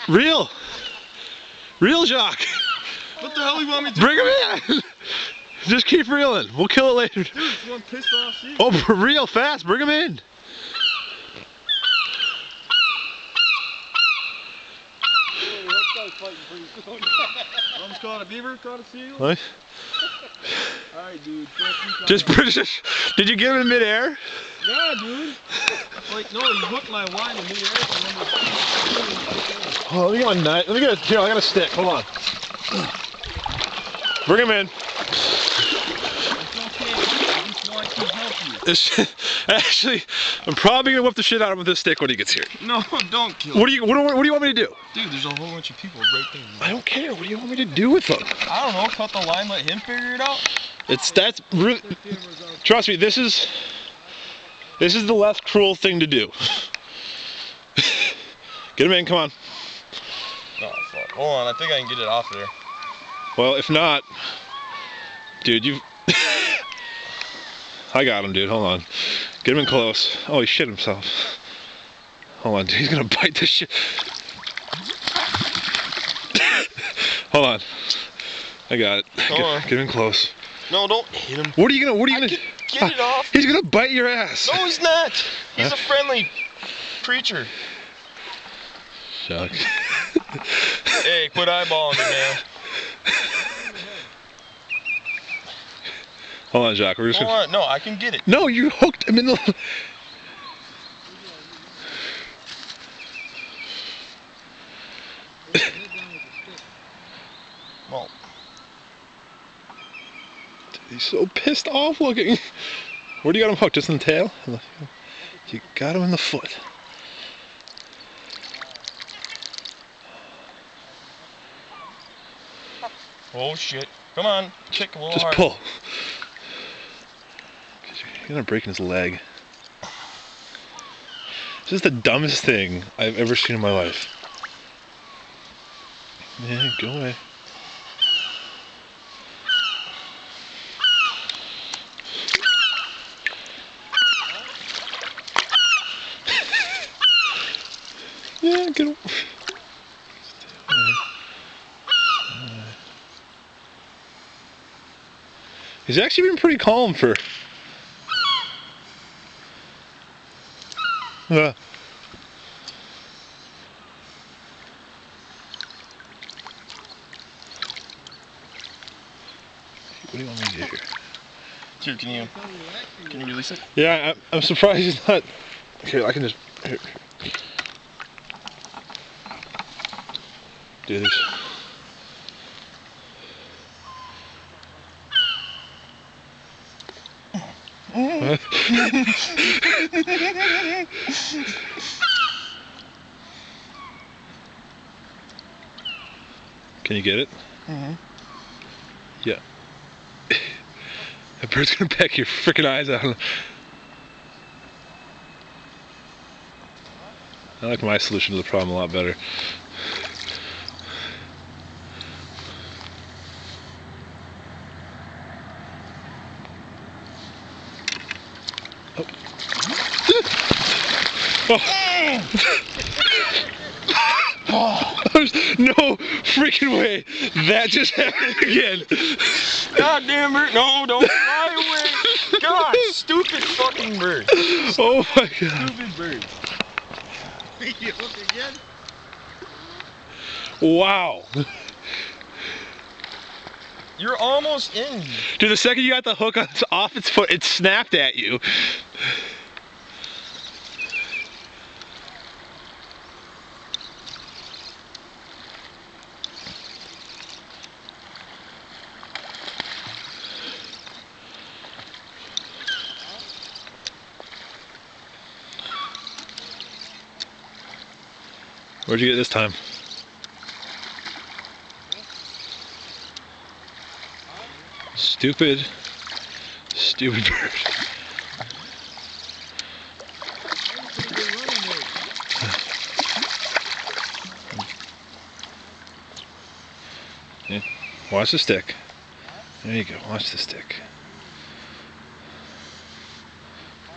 Real. Real Jacques. What the hell do you want me to do? Bring him in. Just keep reeling. We'll kill it later. Dude, it's one pissed off seagull. Oh, real fast. Bring him in. One's caught a beaver, caught a seagull. What? Alright, dude. Just did you get him in midair? Yeah, dude. Like, no, you hooked my line in midair. Oh, let me get my knife. Let me get here. I got a stick. Hold on. Bring him in. It's okay. I just want to help you. Actually, I'm probably gonna whip the shit out of him with this stick when he gets here. No, don't kill him. What do you want me to do? Dude, there's a whole bunch of people right there. I don't care. What do you want me to do with them? I don't know. Cut the line, let him figure it out. That's really. Trust me. This is the less cruel thing to do. Get him in. Come on. Oh fuck. Hold on. I think I can get it off there. Well, if not, dude, you. I got him, dude. Hold on. Get him in close. Oh, he shit himself. Hold on, dude. He's gonna bite this shit. Hold on. I got it. Get him in close. No, don't hit him. What are you gonna? Get it off. He's gonna bite your ass. No, he's not. He's a friendly creature. Jacques. Hey, quit eyeballing me, man. Hold on, Jacques. We're just Hold on. No, I can get it. No, you hooked him in the. Well. He's so pissed off looking. Where do you got him hooked? Just in the tail? You got him in the foot. Oh shit. Come on. Kick a little Just hard. pull. You're gonna break his leg. This is the dumbest thing I've ever seen in my life. Yeah, go away. Yeah, get away. He's actually been pretty calm for. What do you want me to do here? Here, can you release it? Yeah, I'm surprised he's not. Here, I can just. Here. Do this. Can you get it? Mm-hmm. Yeah. That bird's gonna peck your freaking eyes out. I like my solution to the problem a lot better. Oh. Oh. There's no freaking way that just happened again. God damn it. No, don't fly away. God, stupid fucking bird. Oh my god. Stupid bird. You hook again? Wow. You're almost in. Dude, the second you got the hook off its foot, it snapped at you. Where'd you get this time? Stupid bird. Yeah. Watch the stick. There you go, watch the stick.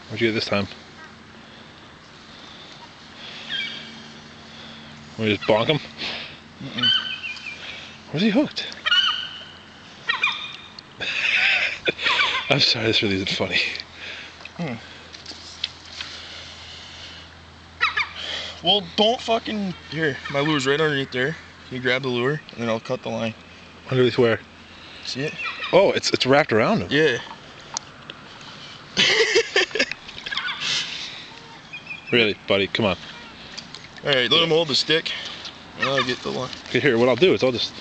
Where'd you get this time? Want me to just bonk him? Where's he hooked? I'm sorry, this really isn't funny. Well, don't fucking... Here, my lure's right underneath there. You grab the lure, and then I'll cut the line. Underneath where? See it? Oh, it's wrapped around him. Yeah. Really, buddy, come on. Alright, let him hold the stick, and I'll get the line. Okay, here, what I'll do is I'll just...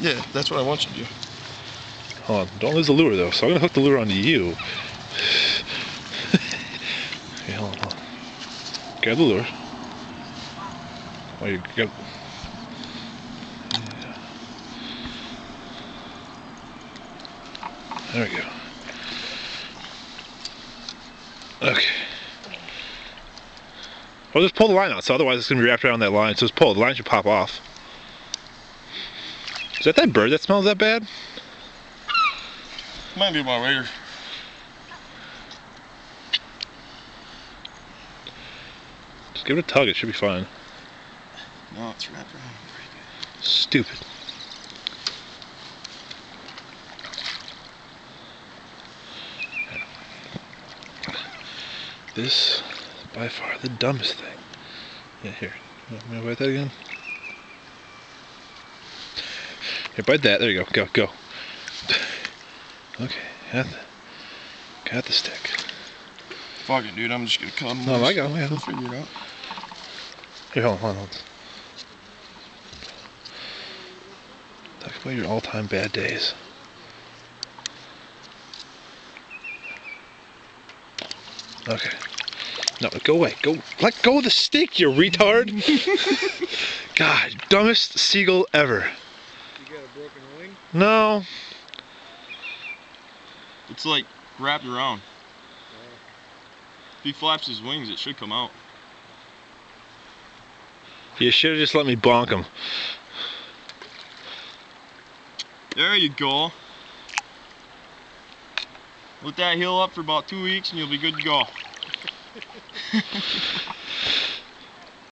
Yeah, that's what I want you to do. Hold on, don't lose the lure though, so I'm gonna hook the lure onto you. Okay, hold on. Grab the lure. Oh, you grab... There we go. Okay. Well, just pull the line out, so otherwise it's going to be wrapped around that line. So just pull, the line should pop off. Is that bird that smells that bad? Might be my later. Just give it a tug, it should be fine. No, it's wrapped around. Stupid. This is by far the dumbest thing. Yeah, here. You want me to bite that again? Here, bite that. There you go. Go. Okay, got the stick. Fuck it, dude. I'm just gonna come. No, I got it. We'll figure it out. Here, hold on. Talk about your all-time bad days. Okay. No, go away. Go. Let go of the stick, you retard. God, dumbest seagull ever. You got a broken wing? No. It's like wrapped around. If he flaps his wings, it should come out. You should have just let me bonk him. There you go. Let that heal up for about 2 weeks and you'll be good to go.